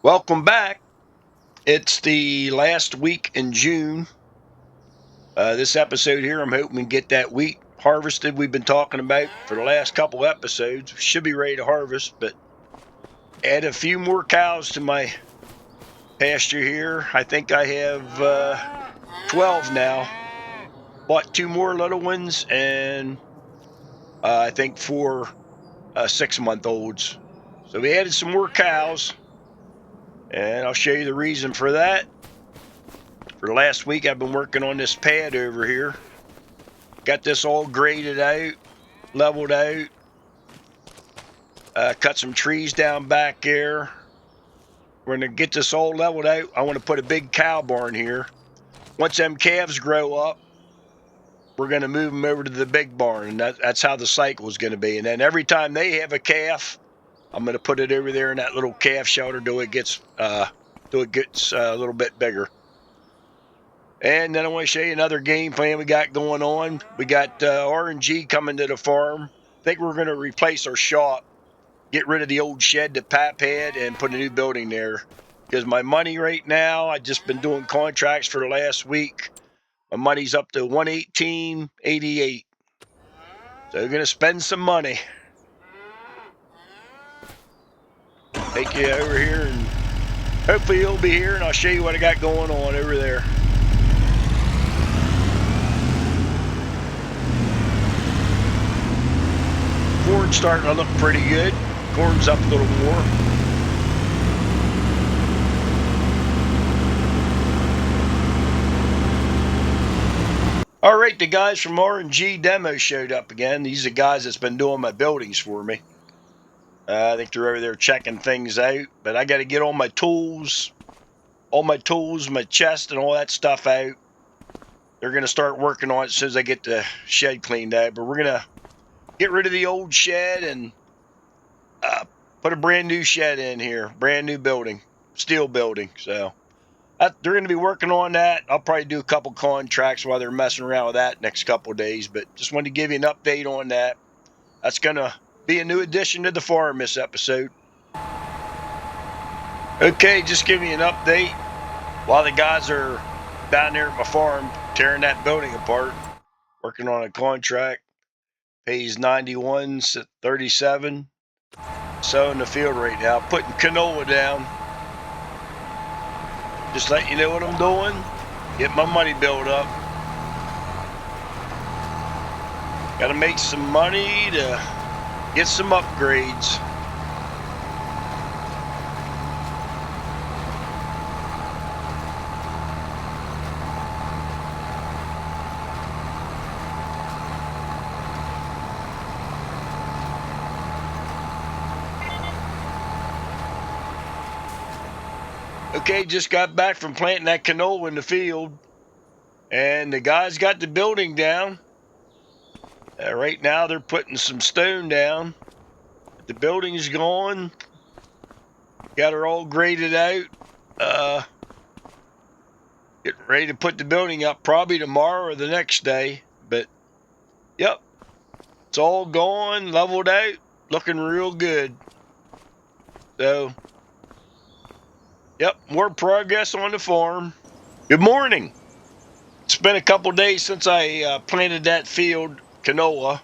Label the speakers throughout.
Speaker 1: Welcome back. It's the last week in June. This episode here, I'm hoping we get that wheat harvested we've been talking about for the last couple episodes. Should be ready to harvest, but add a few more cows to my pasture here. I think I have 12 now. Bought two more little ones and I think four 6-month-olds. So we added some more cows, and I'll show you the reason for that. For the last week, I've been working on this pad over here. Got this all graded out, leveled out. Cut some trees down back there. We're going to get this all leveled out. I want to put a big cow barn here. Once them calves grow up, we're going to move them over to the big barn, and that's how the cycle is going to be. And then every time they have a calf, I'm going to put it over there in that little calf shelter till it gets a little bit bigger. And then I want to show you another game plan we got going on. We got R&G coming to the farm. I think we're going to replace our shop, get rid of the old shed that Pap had, and put a new building there. Because my money right now, I've just been doing contracts for the last week. My money's up to $118.88. So we're going to spend some money. Take you over here, and hopefully you'll be here, and I'll show you what I got going on over there. Corn's starting to look pretty good. Corn's up a little more. All right, the guys from R&G Demo showed up again. These are the guys that's been doing my buildings for me. I think they're over there checking things out, but I got to get all my tools, my chest, and all that stuff out. They're going to start working on it as soon as I get the shed cleaned out, but we're going to get rid of the old shed and put a brand new shed in here, brand new building, steel building. So they're going to be working on that. I'll probably do a couple contracts while they're messing around with that next couple of days, but just wanted to give you an update on that. That's going to be a new addition to the farm this episode. Okay, just give me an update while the guys are down there at my farm tearing that building apart, working on a contract. Pays 91.37. So in the field right now, putting canola down. Just let you know what I'm doing. Get my money built up. Got to make some money to get some upgrades. Okay, just got back from planting that canola in the field, and the guys got the building down. Right now they're putting some stone down. The building's going. Got her all graded out. Getting ready to put the building up probably tomorrow or the next day. But, yep, it's all going, leveled out, looking real good. So, yep, more progress on the farm. Good morning. It's been a couple days since I planted that field, canola.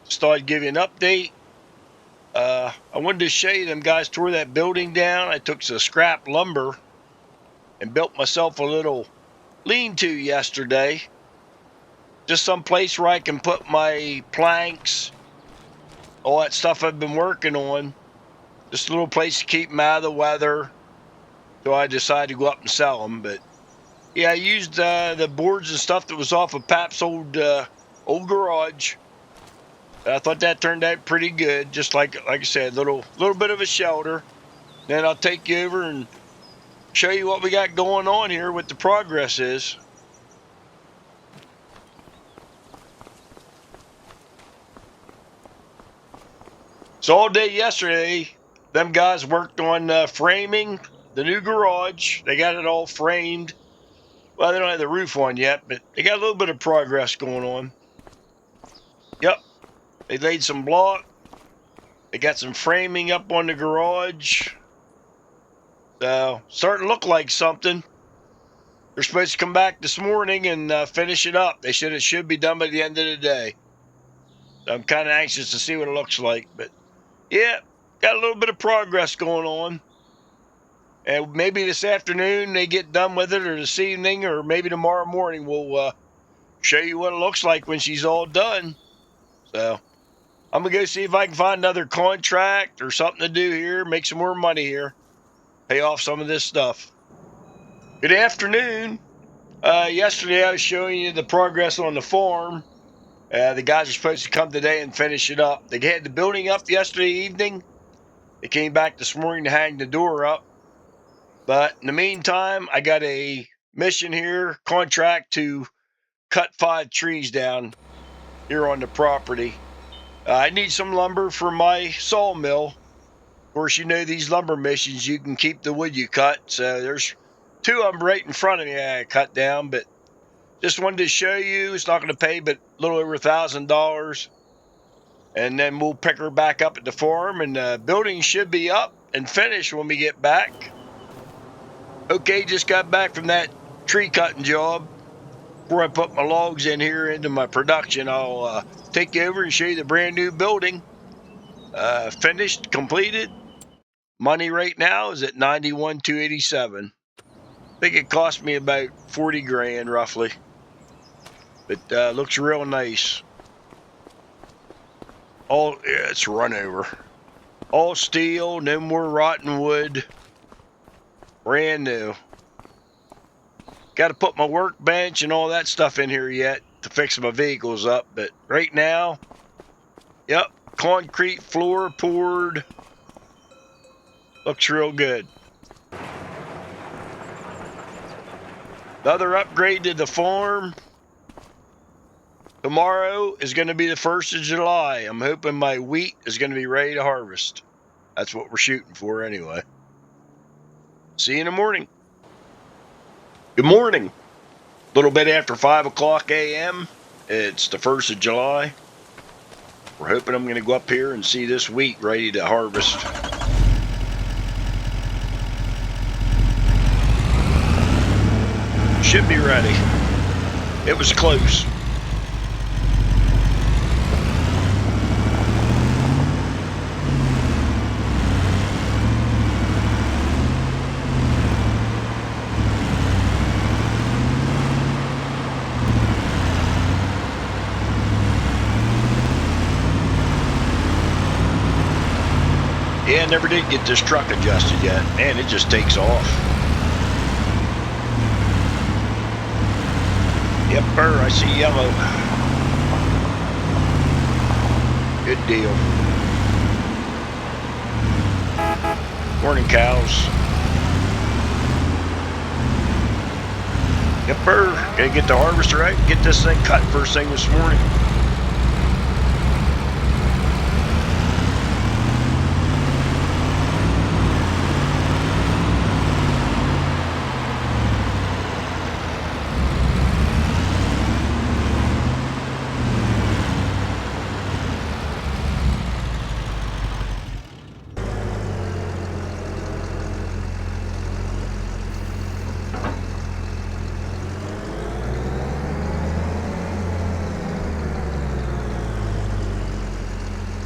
Speaker 1: Just thought I'd give you an update. I wanted to show you them guys tore that building down. I took some scrap lumber and built myself a little lean-to yesterday. Just some place where I can put my planks, all that stuff I've been working on. Just a little place to keep them out of the weather. So I decided to go up and sell them. But yeah, I used the boards and stuff that was off of Pap's old garage. I thought that turned out pretty good. Just like I said, little bit of a shelter. Then I'll take you over and show you what we got going on here, what the progress is. So all day yesterday, them guys worked on framing the new garage. They got it all framed. Well, they don't have the roof on yet, but they got a little bit of progress going on. Yep, they laid some block. They got some framing up on the garage. So starting to look like something. They're supposed to come back this morning and finish it up. They said it should be done by the end of the day. So I'm kind of anxious to see what it looks like. But yeah, got a little bit of progress going on. And maybe this afternoon they get done with it, or this evening, or maybe tomorrow morning we'll show you what it looks like when she's all done. So I'm going to go see if I can find another contract or something to do here, make some more money here, pay off some of this stuff. Good afternoon. Yesterday I was showing you the progress on the farm. The guys are supposed to come today and finish it up. They had the building up yesterday evening. They came back this morning to hang the door up. But in the meantime, I got a mission here, contract to cut 5 trees down here on the property. I need some lumber for my sawmill. Of course, you know these lumber missions, you can keep the wood you cut. So there's 2 of them right in front of me I cut down, but just wanted to show you. It's not going to pay but a little over $1,000. And then we'll pick her back up at the farm, and the building should be up and finished when we get back. Okay, just got back from that tree cutting job. Before I put my logs in here into my production, I'll take you over and show you the brand new building. Finished, completed. Money right now is at 91,287. I think it cost me about 40 grand roughly, but looks real nice. Yeah, it's run over. All steel, no more rotten wood. Brand new. Got to put my workbench and all that stuff in here yet to fix my vehicles up, but right now, yep, concrete floor poured. Looks real good. Another upgrade to the farm. Tomorrow is going to be the 1st of July. I'm hoping my wheat is going to be ready to harvest. That's what we're shooting for anyway. See you in the morning. Good morning. A little bit after 5 o'clock a.m. It's the 1st of July. We're hoping I'm going to go up here and see this wheat ready to harvest. Should be ready. It was close. Yeah, I never did get this truck adjusted yet. Man, it just takes off. Yep, I see yellow. Good deal. Morning, cows. Yep, gotta get the harvester out and get this thing cut first thing this morning.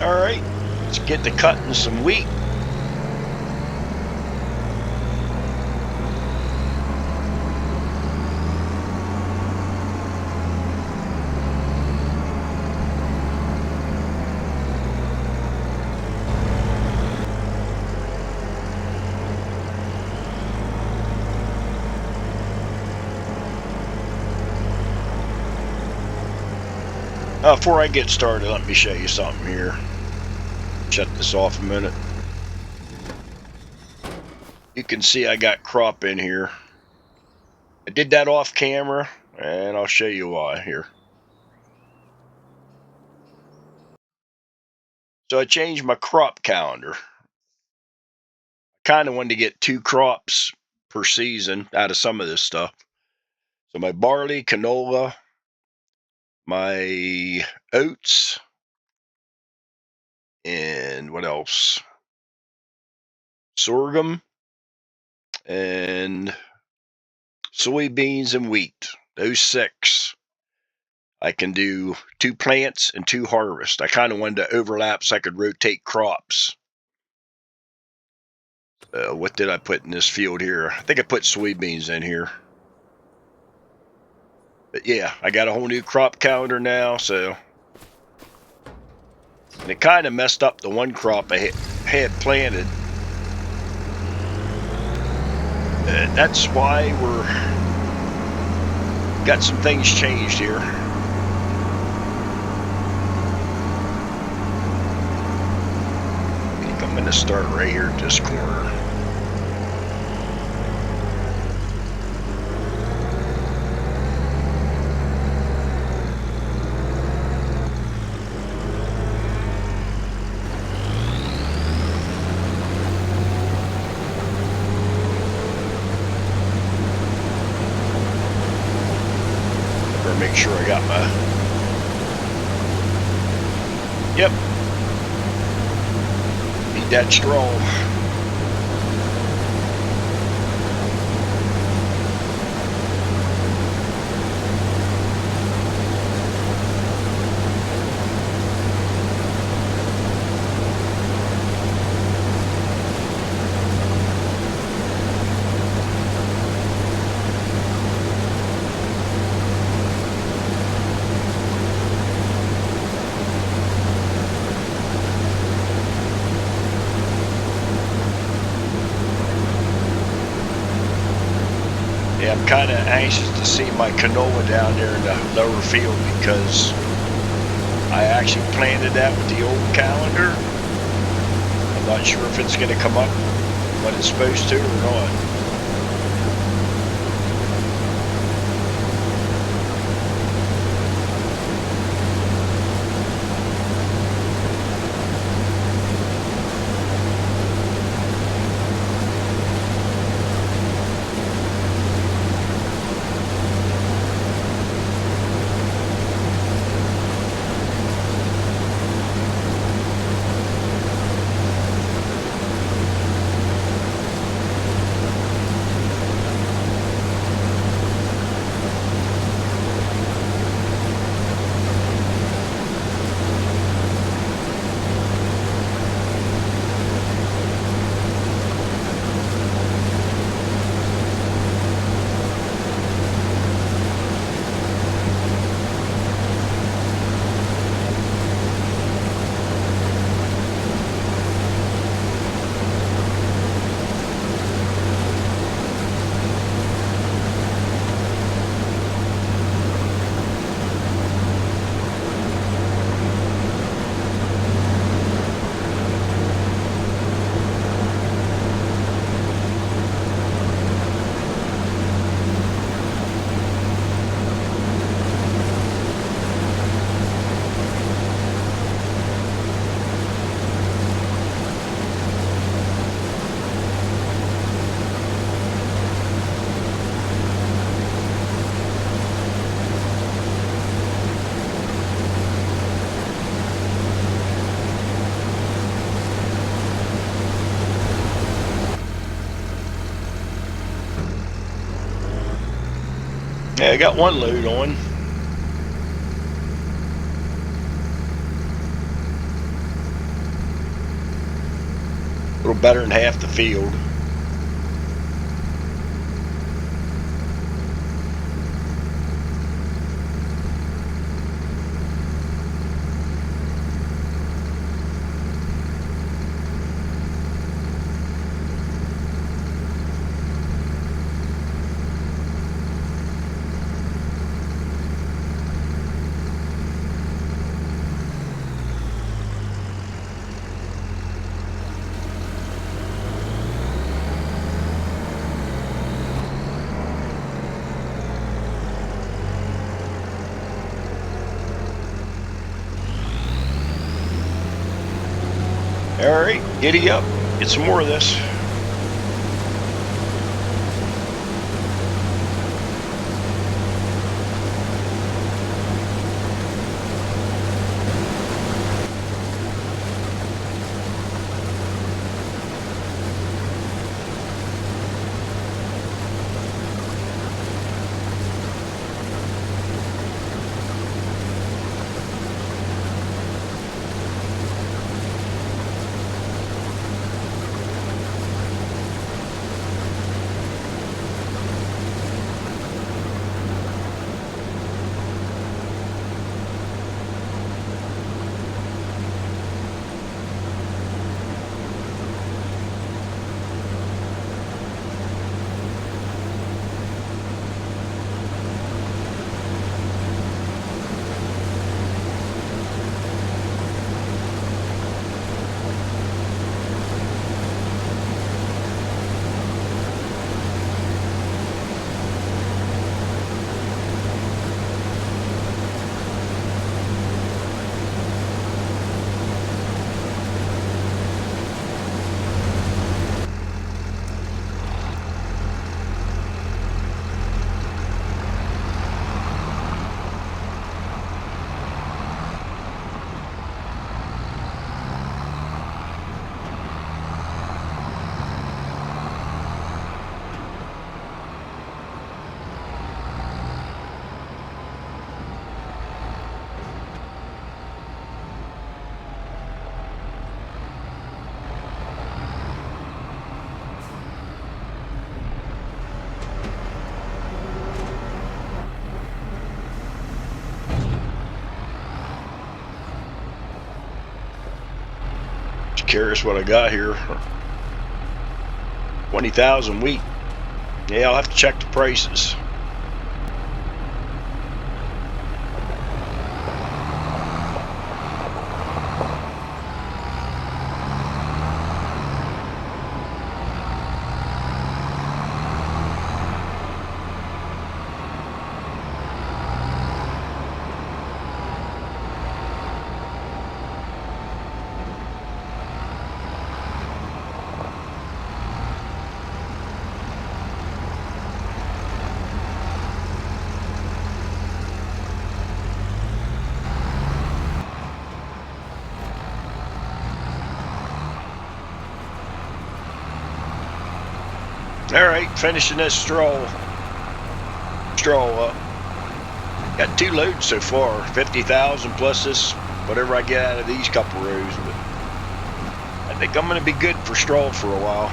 Speaker 1: All right, let's get to cutting some wheat. Before I get started, let me show you something here. Shut this off a minute. You can see I got crop in here. I did that off camera, and I'll show you why here. So I changed my crop calendar. Kind of wanted to get 2 crops per season out of some of this stuff. So my barley, canola, my oats, and what else? Sorghum. and soybeans and wheat. Those 6. I can do 2 plants and 2 harvests. I kind of wanted to overlap so I could rotate crops. What did I put in this field here? I think I put soybeans in here. But yeah, I got a whole new crop calendar now, so. And it kind of messed up the one crop I had planted. That's why got some things changed here. I think I'm going to start right here at this corner. Make sure I got my, yep, need that strong. Yeah, I'm kind of anxious to see my canola down there in the lower field because I actually planted that with the old calendar. I'm not sure if it's going to come up when it's supposed to or not. Yeah, I got one load on. A little better than half the field. All right, giddy up. Get some more of this. curious what I got here. 20,000 wheat. Yeah, I'll have to check the prices. Alright, finishing this straw up. Got 2 loads so far, 50,000 plus this, whatever I get out of these couple rows. But I think I'm going to be good for straw for a while.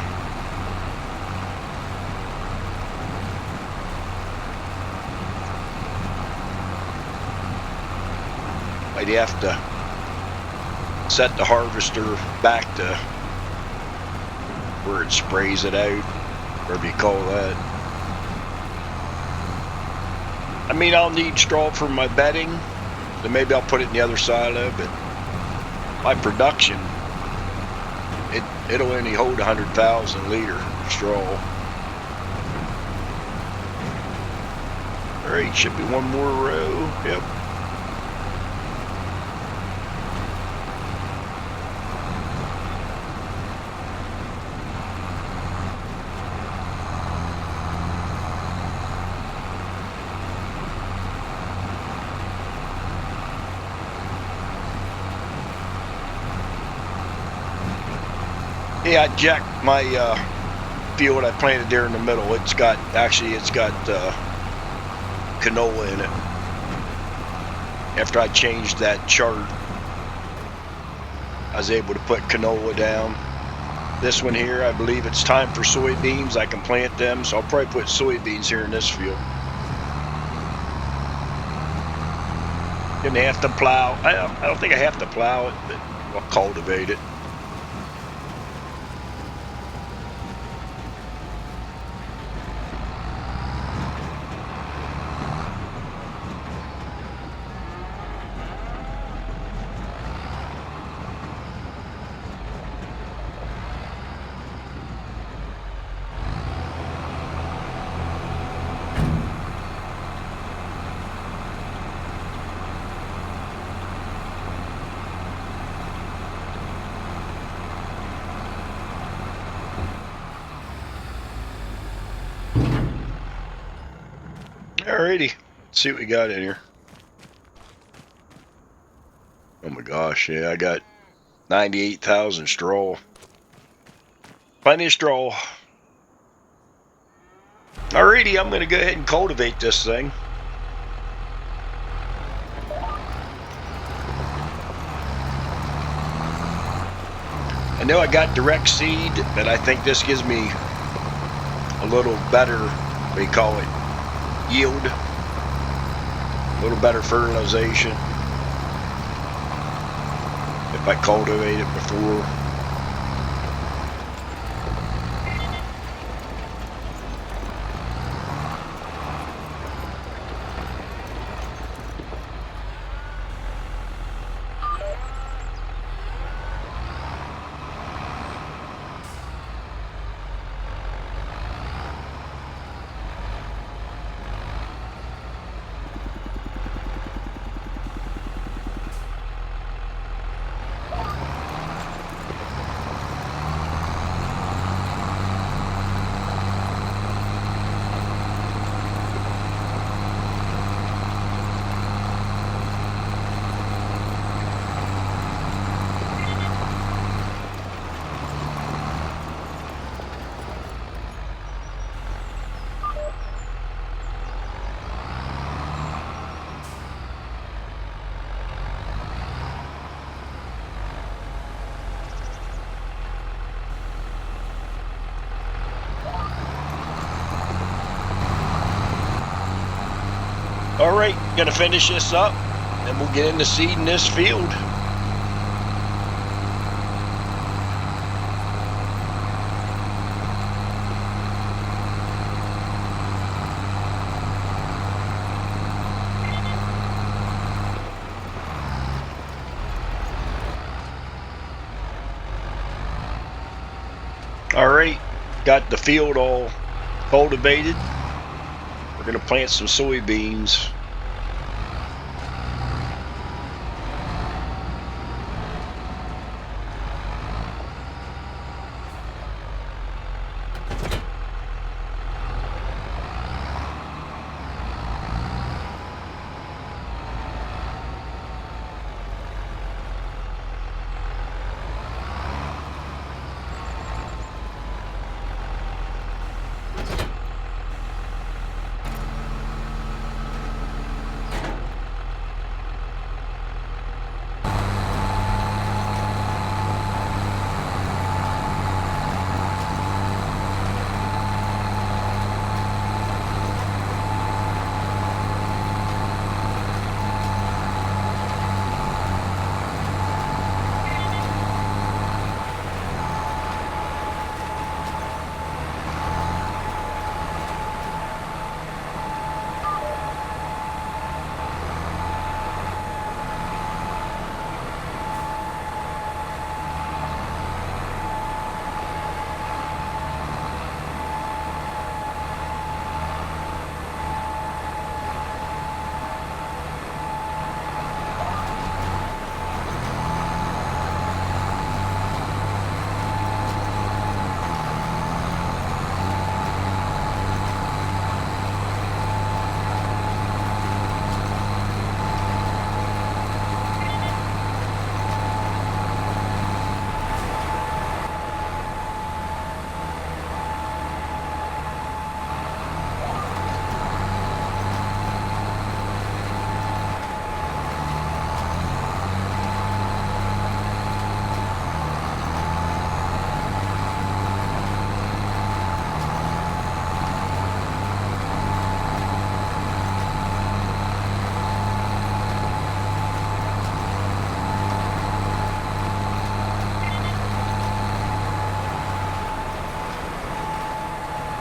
Speaker 1: Might have to set the harvester back to where it sprays it out, whatever you call that. I mean, I'll need straw for my bedding, so maybe I'll put it in the other side of it. My production, it'll only hold 100,000 liter straw. All right, should be one more row. Yep. Yeah, I jacked my field I planted there in the middle. It's got canola in it. After I changed that chart, I was able to put canola down. This one here, I believe it's time for soybeans. I can plant them, so I'll probably put soybeans here in this field. Didn't have to plow. I don't think I have to plow it, but I'll cultivate it. Alrighty, let's see what we got in here. Oh my gosh, yeah, I got 98,000 straw. Plenty of straw. Alrighty, I'm going to go ahead and cultivate this thing. I know I got direct seed, but I think this gives me a little better, what do you call it, yield, a little better fertilization if I cultivate it before. Alright, gonna finish this up and we'll get into seeding this field. All right, got the field all cultivated. We're gonna plant some soybeans.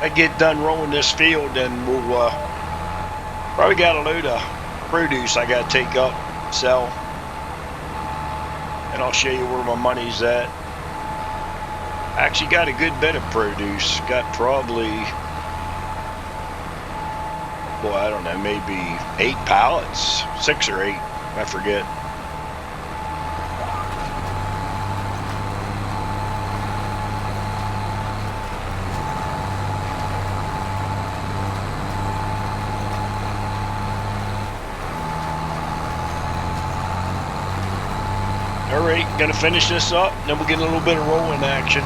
Speaker 1: I get done rolling this field, then we'll probably got a load of produce I got to take up, sell, and I'll show you where my money's at. I actually got a good bit of produce. Got probably, boy, I don't know, maybe 8 pallets, 6 or 8, I forget. All right, gonna finish this up, then we'll get a little bit of rolling action.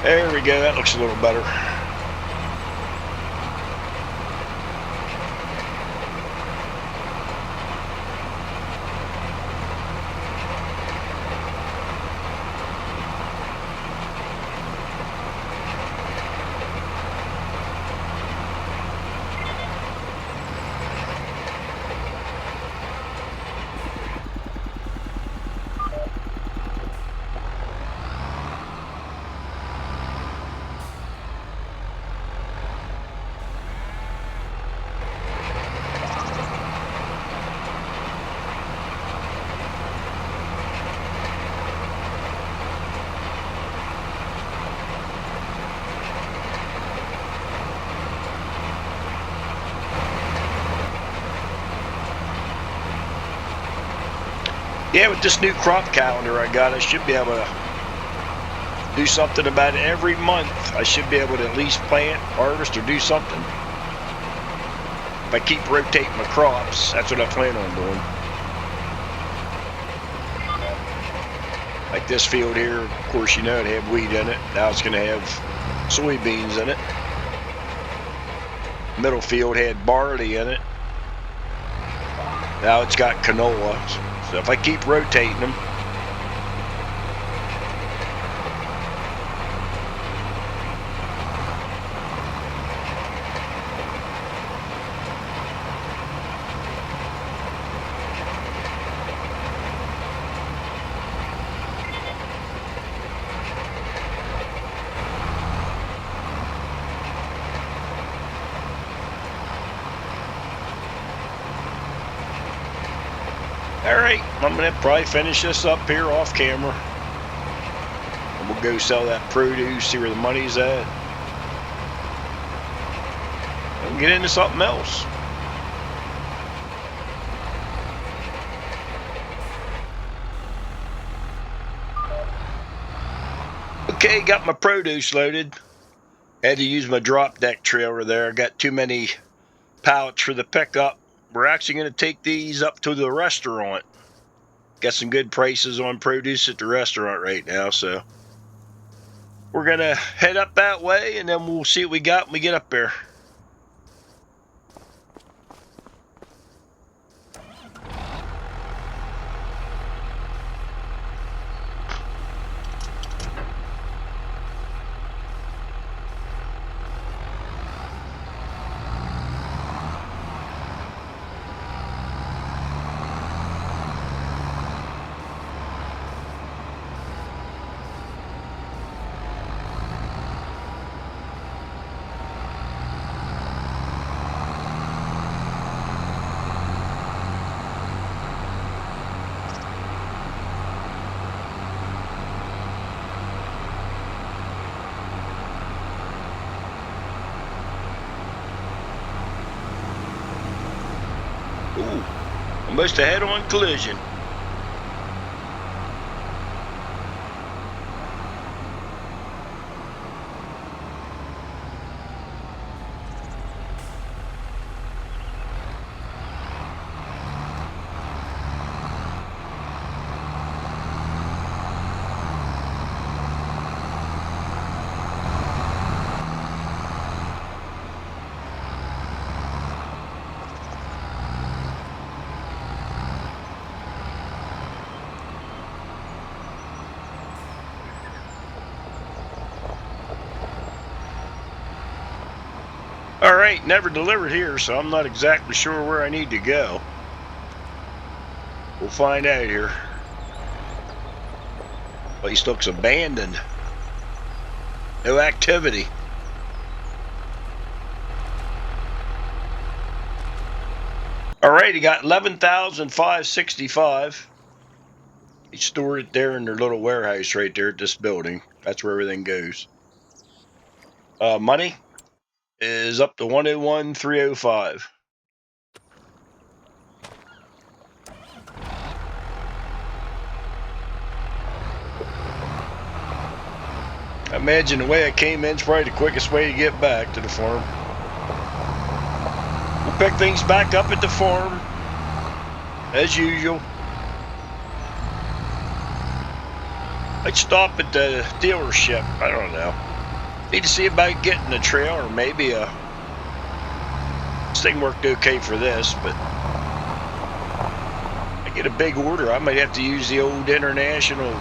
Speaker 1: There we go, that looks a little better. Yeah, with this new crop calendar I got, I should be able to do something about it every month. I should be able to at least plant, harvest, or do something. If I keep rotating my crops, that's what I plan on doing. Like this field here, of course, you know it had wheat in it. Now it's going to have soybeans in it. Middle field had barley in it. Now it's got canola. So if I keep rotating them, Alright, I'm going to probably finish this up here off camera. And we'll go sell that produce, see where the money's at. And get into something else. Okay, got my produce loaded. Had to use my drop deck trailer there. I got too many pallets for the pickup. We're actually going to take these up to the restaurant. Got some good prices on produce at the restaurant right now, so we're going to head up that way, and then we'll see what we got when we get up there. Ooh, almost a head-on collision. Alright, never delivered here, so I'm not exactly sure where I need to go. We'll find out here. Place looks abandoned. No activity. Alright, he got 11,565. He stored it there in their little warehouse right there at this building. That's where everything goes. Money is up to 101,305. I imagine the way I came in is probably the quickest way to get back to the farm. We'll pick things back up at the farm, as usual. I'd stop at the dealership. I don't know. Need to see about getting a trailer, or maybe a... This thing worked okay for this, but... I get a big order, I might have to use the old International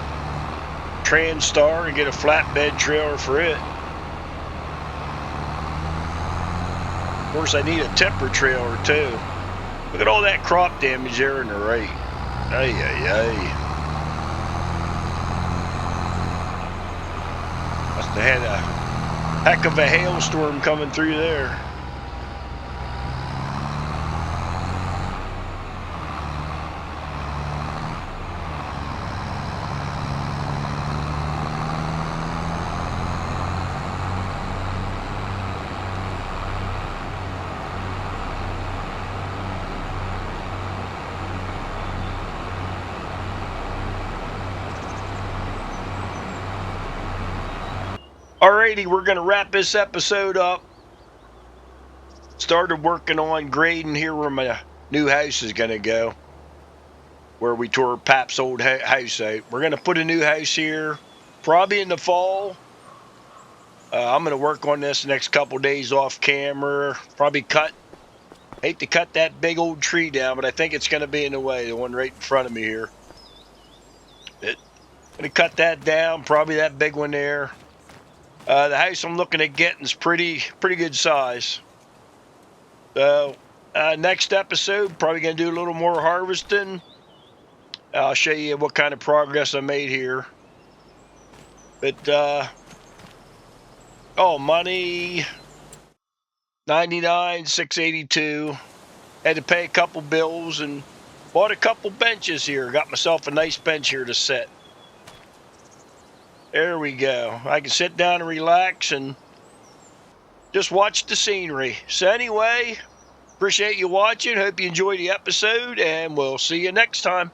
Speaker 1: Transtar and get a flatbed trailer for it. Of course, I need a temper trailer too. Look at all that crop damage there in the right. Ay, ay, ay. Must have had a heck of a hailstorm coming through there. Alrighty, we're going to wrap this episode up. Started working on grading here where my new house is going to go. Where we tore Pap's old house out. We're going to put a new house here, probably in the fall. I'm going to work on this the next couple days off camera. Probably hate to cut that big old tree down, but I think it's going to be in the way, the one right in front of me here. Going to cut that down, probably that big one there. The house I'm looking at getting is pretty good size. So next episode, probably going to do a little more harvesting. I'll show you what kind of progress I made here. But money 99,682. Had to pay a couple bills and Bought a couple benches here. Got myself a nice bench here to sit. There we go. I can sit down and relax and just watch the scenery. So anyway, appreciate you watching. Hope you enjoyed the episode, and we'll see you next time.